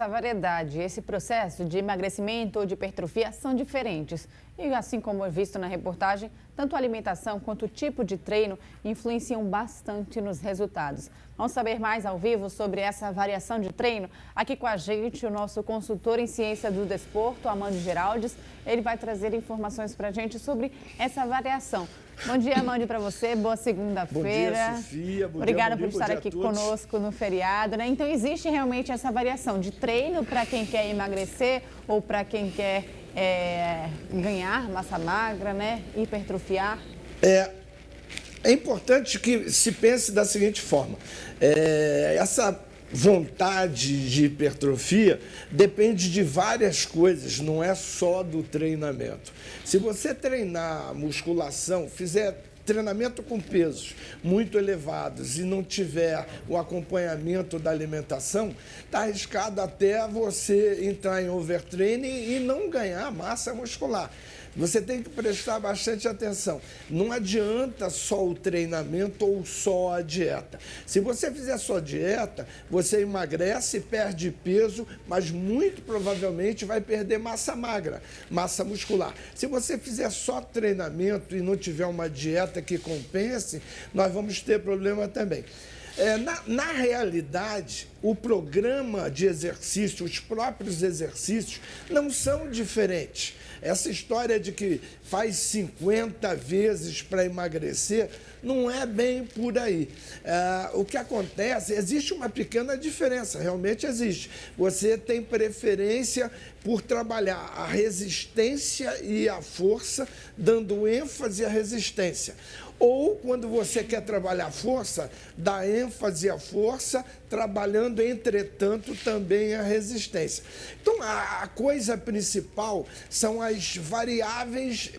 Essa variedade, esse processo de emagrecimento ou de hipertrofia são diferentes. E assim como é visto na reportagem, tanto a alimentação quanto o tipo de treino influenciam bastante nos resultados. Vamos saber mais ao vivo sobre essa variação de treino? Aqui com a gente o nosso consultor em ciência do desporto, Amandio Geraldes. Ele vai trazer informações para a gente sobre essa variação. Bom dia, Amandio, para você. Boa segunda-feira. Bom dia, Sofia. Obrigada por estar aqui conosco no feriado, né? Então, existe realmente essa variação de treino para quem quer emagrecer ou para quem quer ganhar massa magra, né? Hipertrofiar? É importante que se pense da seguinte forma. Essa vontade de hipertrofia depende de várias coisas, não é só do treinamento. Se você treinar musculação, fizer treinamento com pesos muito elevados e não tiver o acompanhamento da alimentação, está arriscado até você entrar em overtraining e não ganhar massa muscular. Você tem que prestar bastante atenção. Não adianta só o treinamento ou só a dieta. Se você fizer só dieta, você emagrece, perde peso, mas muito provavelmente vai perder massa magra, massa muscular. Se você fizer só treinamento e não tiver uma dieta que compense, nós vamos ter problema também. Na realidade, o programa de exercício, os próprios exercícios, não são diferentes. Essa história de que faz 50 vezes para emagrecer, não é bem por aí. O que acontece, existe uma pequena diferença, realmente existe. Você tem preferência por trabalhar a resistência e a força, dando ênfase à resistência. Ou, quando você quer trabalhar a força, dá ênfase à força, trabalhando, entretanto, também a resistência. Então, a coisa principal são as variáveis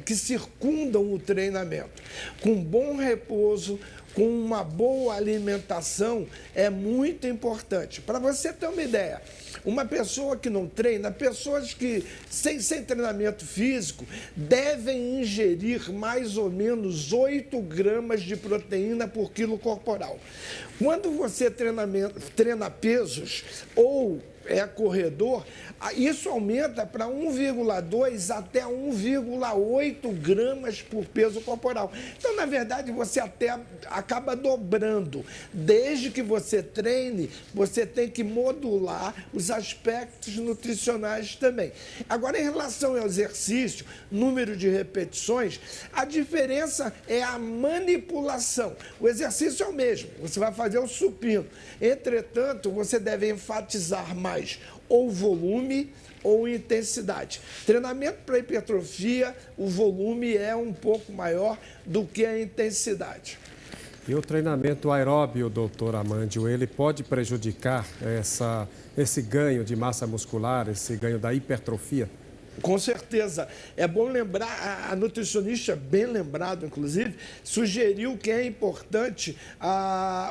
que circundam o treinamento. Com bom repouso, com uma boa alimentação, é muito importante. Para você ter uma ideia, uma pessoa que não treina, pessoas que sem treinamento físico, devem ingerir mais ou menos 8 gramas de proteína por quilo corporal. Quando você treina pesos ou corredor, isso aumenta para 1,2 até 1,8 gramas por peso corporal. Então, na verdade, você até acaba dobrando. Desde que você treine, você tem que modular os aspectos nutricionais também. Agora, em relação ao exercício, número de repetições, a diferença é a manipulação. O exercício é o mesmo, você vai fazer o supino. Entretanto, você deve enfatizar mais ou volume ou intensidade. Treinamento para hipertrofia, o volume é um pouco maior do que a intensidade. E o treinamento aeróbio, doutor Amandio, ele pode prejudicar esse ganho de massa muscular, esse ganho da hipertrofia? Com certeza. É bom lembrar, a nutricionista, bem lembrado inclusive, sugeriu que é importante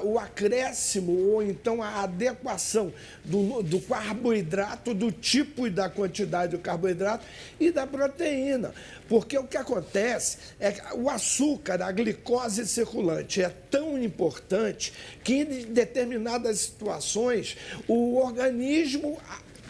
o acréscimo ou então a adequação do carboidrato, do tipo e da quantidade do carboidrato e da proteína. Porque o que acontece é que o açúcar, a glicose circulante, é tão importante que em determinadas situações o organismo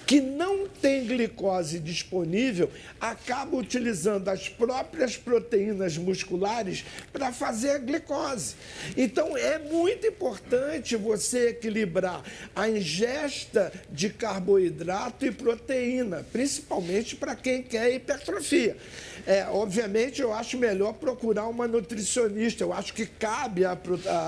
que não tem glicose disponível, acaba utilizando as próprias proteínas musculares para fazer a glicose. Então, é muito importante você equilibrar a ingesta de carboidrato e proteína, principalmente para quem quer hipertrofia. Obviamente, eu acho melhor procurar uma nutricionista, eu acho que cabe a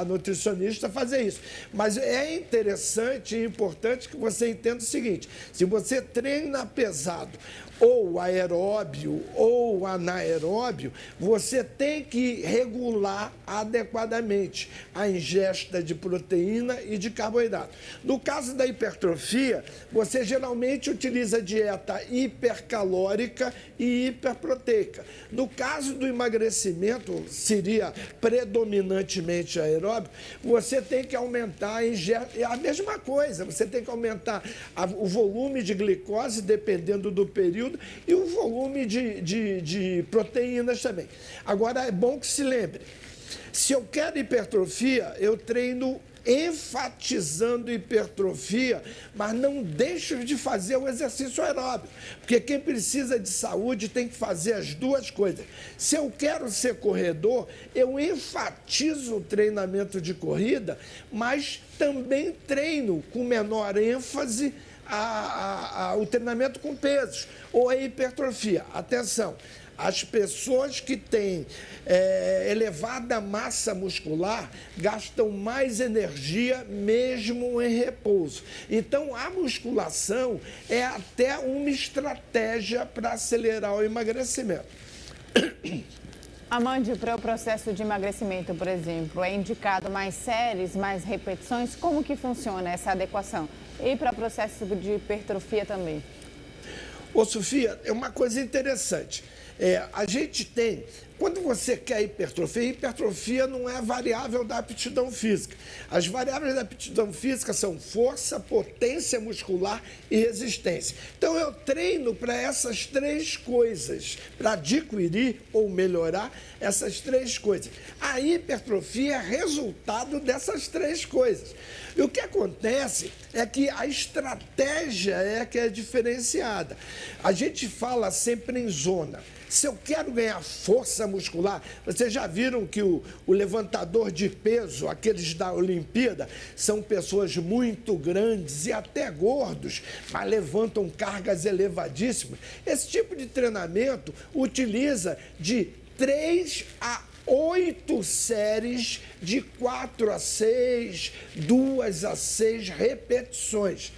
nutricionista fazer isso. Mas é interessante e importante que você entenda o seguinte: se você treina pesado, ou aeróbio ou anaeróbio, você tem que regular adequadamente a ingesta de proteína e de carboidrato. No caso da hipertrofia, você geralmente utiliza dieta hipercalórica e hiperproteica. No caso do emagrecimento, seria predominantemente aeróbio, você tem que aumentar a ingesta, é a mesma coisa, você tem que aumentar o volume de glicose, dependendo do período, e o volume de proteínas também. Agora, é bom que se lembre, se eu quero hipertrofia, eu treino enfatizando hipertrofia, mas não deixo de fazer o exercício aeróbico, porque quem precisa de saúde tem que fazer as duas coisas. Se eu quero ser corredor, eu enfatizo o treinamento de corrida, mas também treino com menor ênfase o treinamento com pesos ou a hipertrofia. Atenção, as pessoas que têm elevada massa muscular gastam mais energia mesmo em repouso. Então, a musculação é até uma estratégia para acelerar o emagrecimento. Amande, para o processo de emagrecimento, por exemplo, é indicado mais séries, mais repetições? Como que funciona essa adequação? E para o processo de hipertrofia também? Ô, Sofia, é uma coisa interessante. A gente tem, quando você quer hipertrofia não é variável da aptidão física. As variáveis da aptidão física são força, potência muscular e resistência. Então, eu treino para essas três coisas, para adquirir ou melhorar essas três coisas. A hipertrofia é resultado dessas três coisas. E o que acontece é que a estratégia é que é diferenciada. A gente fala sempre em zona. Se eu quero ganhar força muscular, vocês já viram que o levantador de peso, aqueles da Olimpíada, são pessoas muito grandes e até gordos, mas levantam cargas elevadíssimas. Esse tipo de treinamento utiliza de 3 a 8 séries de 4 a 6, 2 a 6 repetições.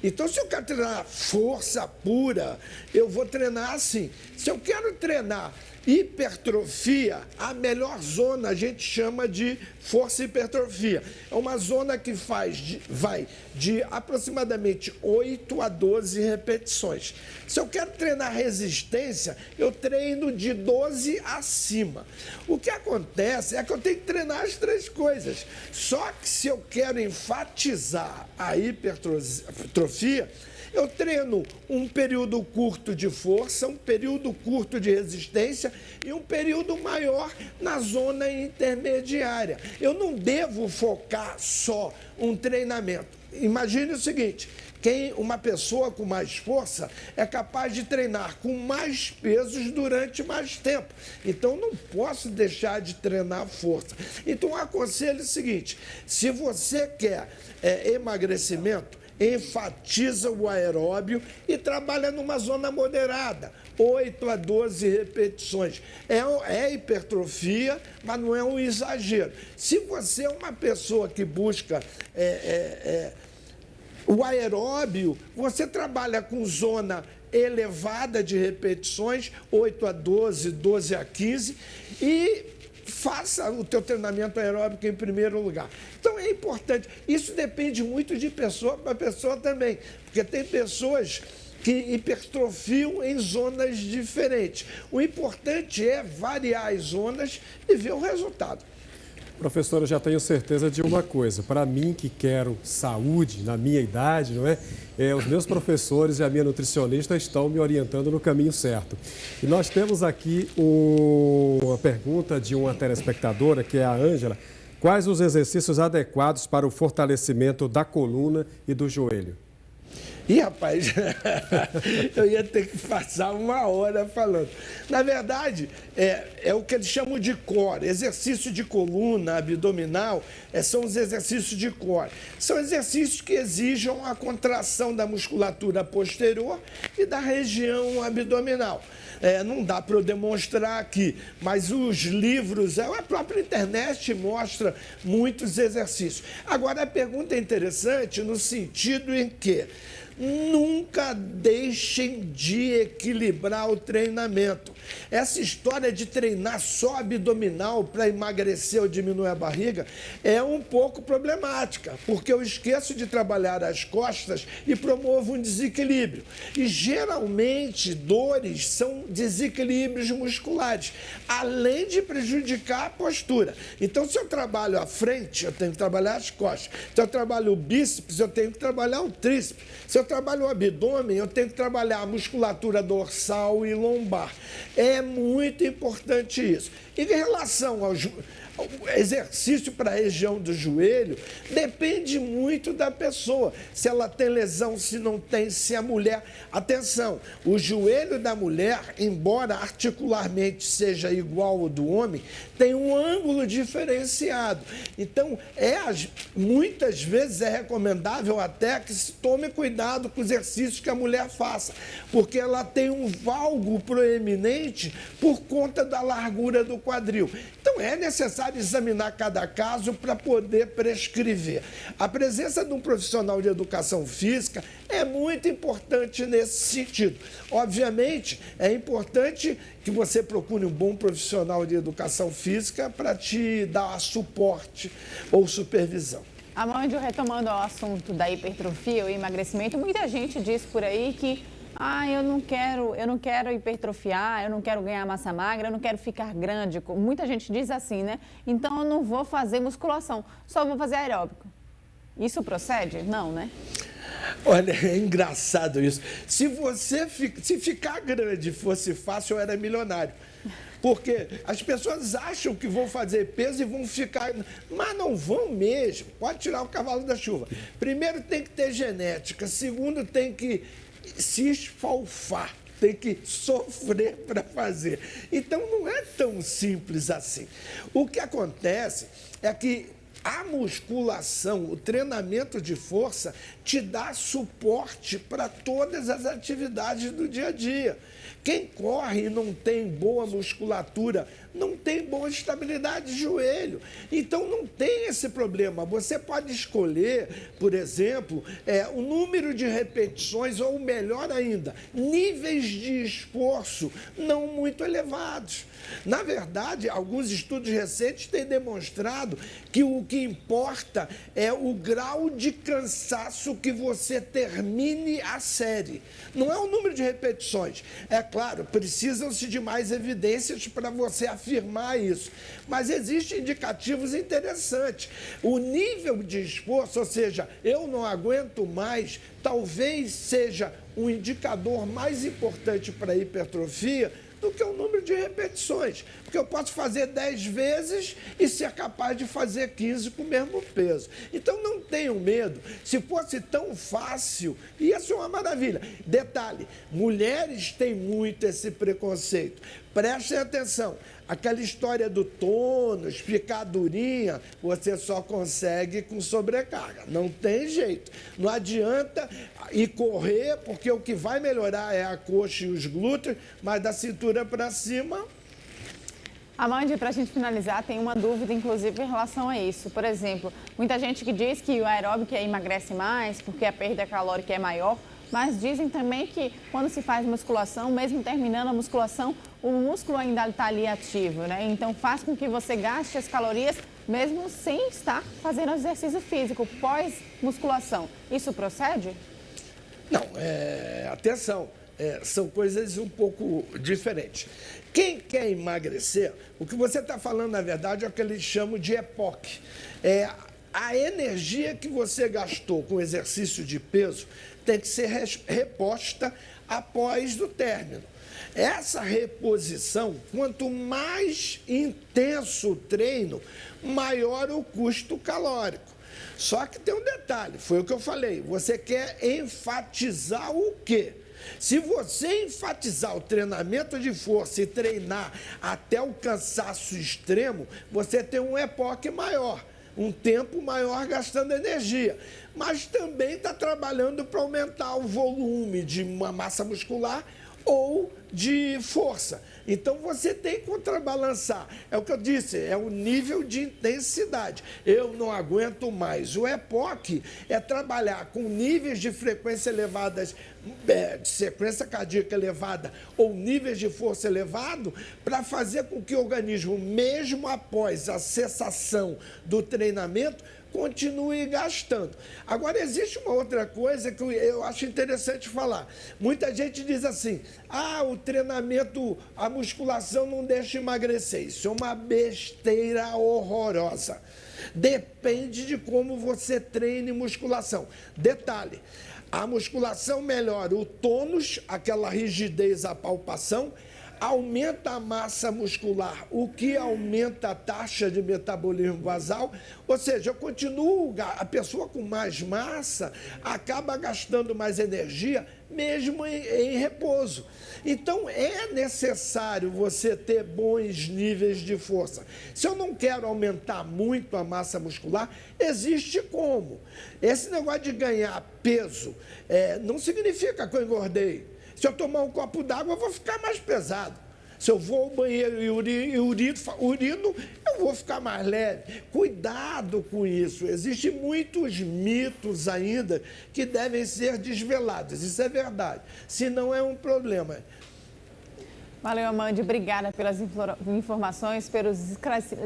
Então, se eu quero treinar força pura, eu vou treinar assim. Se eu quero treinar hipertrofia, a melhor zona a gente chama de força hipertrofia. É uma zona que vai de aproximadamente 8 a 12 repetições. Se eu quero treinar resistência, eu treino de 12 acima. O que acontece é que eu tenho que treinar as três coisas. Só que se eu quero enfatizar a hipertrofia, eu treino um período curto de força, um período curto de resistência e um período maior na zona intermediária. Eu não devo focar só um treinamento. Imagine o seguinte, uma pessoa com mais força é capaz de treinar com mais pesos durante mais tempo. Então, não posso deixar de treinar força. Então, eu aconselho o seguinte, se você quer emagrecimento, enfatiza o aeróbio e trabalha numa zona moderada, 8 a 12 repetições. É hipertrofia, mas não é um exagero. Se você é uma pessoa que busca o aeróbio, você trabalha com zona elevada de repetições, 8 a 12, 12 a 15, e faça o teu treinamento aeróbico em primeiro lugar. Então, é importante. Isso depende muito de pessoa para pessoa também, porque tem pessoas que hipertrofiam em zonas diferentes. O importante é variar as zonas e ver o resultado. Professor, eu já tenho certeza de uma coisa. Para mim, que quero saúde na minha idade, não é? Os meus professores e a minha nutricionista estão me orientando no caminho certo. E nós temos aqui uma pergunta de uma telespectadora, que é a Ângela. Quais os exercícios adequados para o fortalecimento da coluna e do joelho? Ih, rapaz, eu ia ter que passar 1 hora falando. Na verdade, é o que eles chamam de core. Exercício de coluna, abdominal, são os exercícios de core. São exercícios que exijam a contração da musculatura posterior e da região abdominal. Não dá para eu demonstrar aqui, mas os livros, a própria internet mostra muitos exercícios. Agora, a pergunta é interessante no sentido em que nunca deixem de equilibrar o treinamento. Essa história de treinar só abdominal para emagrecer ou diminuir a barriga é um pouco problemática, porque eu esqueço de trabalhar as costas e promovo um desequilíbrio. E geralmente dores são desequilíbrios musculares, além de prejudicar a postura. Então, se eu trabalho a frente, eu tenho que trabalhar as costas. Se eu trabalho o bíceps, eu tenho que trabalhar o tríceps. Se eu trabalho o abdômen, eu tenho que trabalhar a musculatura dorsal e lombar. É muito importante isso. E em relação O exercício para a região do joelho depende muito da pessoa. Se ela tem lesão, se não tem, se a mulher... Atenção, o joelho da mulher, embora articularmente seja igual ao do homem, tem um ângulo diferenciado. Então, muitas vezes é recomendável até que se tome cuidado com os exercícios que a mulher faça, porque ela tem um valgo proeminente por conta da largura do quadril. Então, é necessário examinar cada caso para poder prescrever. A presença de um profissional de educação física é muito importante nesse sentido. Obviamente, é importante que você procure um bom profissional de educação física para te dar suporte ou supervisão. Amandio, retomando ao assunto da hipertrofia ou emagrecimento, muita gente diz por aí que eu não quero hipertrofiar, eu não quero ganhar massa magra, eu não quero ficar grande. Muita gente diz assim, né? Então eu não vou fazer musculação, só vou fazer aeróbico. Isso procede? Não, né? Olha, é engraçado isso. Se ficar grande fosse fácil, eu era milionário. Porque as pessoas acham que vão fazer peso e vão ficar... Mas não vão mesmo. Pode tirar o cavalo da chuva. Primeiro tem que ter genética. Segundo tem que se esfalfar. Tem que sofrer para fazer. Então não é tão simples assim. O que acontece é que a musculação, o treinamento de força, te dá suporte para todas as atividades do dia a dia. Quem corre e não tem boa musculatura, não tem boa estabilidade de joelho. Então, não tem esse problema. Você pode escolher, por exemplo, o número de repetições ou, melhor ainda, níveis de esforço não muito elevados. Na verdade, alguns estudos recentes têm demonstrado que o que importa é o grau de cansaço que você termine a série. Não é o número de repetições. É claro, precisam-se de mais evidências para você afirmar isso. Mas existem indicativos interessantes. O nível de esforço, ou seja, eu não aguento mais, talvez seja um indicador mais importante para a hipertrofia do que o número de repetições. Porque eu posso fazer 10 vezes e ser capaz de fazer 15 com o mesmo peso. Então, não tenham medo. Se fosse tão fácil, ia ser uma maravilha. Detalhe, mulheres têm muito esse preconceito. Prestem atenção. Aquela história do tônus, ficar durinha, você só consegue com sobrecarga. Não tem jeito. Não adianta ir correr, porque o que vai melhorar é a coxa e os glúteos, mas da cintura para cima... Amandio, para a gente finalizar, tem uma dúvida, inclusive, em relação a isso. Por exemplo, muita gente que diz que o aeróbico emagrece mais, porque a perda calórica é maior, mas dizem também que quando se faz musculação, mesmo terminando a musculação, o músculo ainda está ali ativo, né? Então faz com que você gaste as calorias mesmo sem estar fazendo exercício físico, pós-musculação. Isso procede? Não, atenção, são coisas um pouco diferentes. Quem quer emagrecer, o que você está falando, na verdade, é o que eles chamam de EPOC. A energia que você gastou com exercício de peso tem que ser reposta após o término. Essa reposição, quanto mais intenso o treino, maior o custo calórico. Só que tem um detalhe, foi o que eu falei, você quer enfatizar o quê? Se você enfatizar o treinamento de força e treinar até o cansaço extremo, você tem um EPOC maior. Um tempo maior gastando energia, mas também está trabalhando para aumentar o volume de uma massa muscular ou de força. Então, você tem que contrabalançar. É o que eu disse, é o nível de intensidade. Eu não aguento mais. O EPOC é trabalhar com níveis de frequência elevadas, de sequência cardíaca elevada ou níveis de força elevado, para fazer com que o organismo, mesmo após a cessação do treinamento, continue gastando. Agora, existe uma outra coisa que eu acho interessante falar. Muita gente diz assim, o treinamento, a musculação não deixa emagrecer. Isso é uma besteira horrorosa. Depende de como você treine musculação. Detalhe, a musculação melhora o tônus, aquela rigidez, a palpação, aumenta a massa muscular, o que aumenta a taxa de metabolismo basal, ou seja, eu continuo, a pessoa com mais massa acaba gastando mais energia, mesmo em repouso. Então, é necessário você ter bons níveis de força. Se eu não quero aumentar muito a massa muscular, existe como. Esse negócio de ganhar peso não significa que eu engordei. Se eu tomar um copo d'água, eu vou ficar mais pesado. Se eu vou ao banheiro e urino, eu vou ficar mais leve. Cuidado com isso. Existem muitos mitos ainda que devem ser desvelados. Isso é verdade. Se não é um problema. Valeu, Amande. Obrigada pelas informações, pelos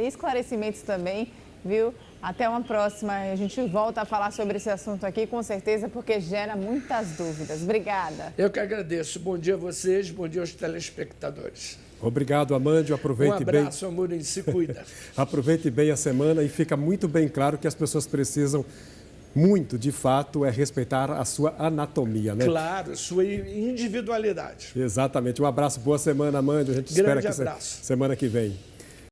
esclarecimentos também, viu? Até uma próxima. A gente volta a falar sobre esse assunto aqui, com certeza, porque gera muitas dúvidas. Obrigada. Eu que agradeço. Bom dia a vocês, bom dia aos telespectadores. Obrigado, Amândio. Aproveite bem. Um abraço, Amorim. Se cuida. Aproveite bem a semana e fica muito bem claro que as pessoas precisam muito, de fato, respeitar a sua anatomia, né? Claro, sua individualidade. Exatamente. Um abraço, boa semana, Amândio. A gente espera que abraço. Semana que vem.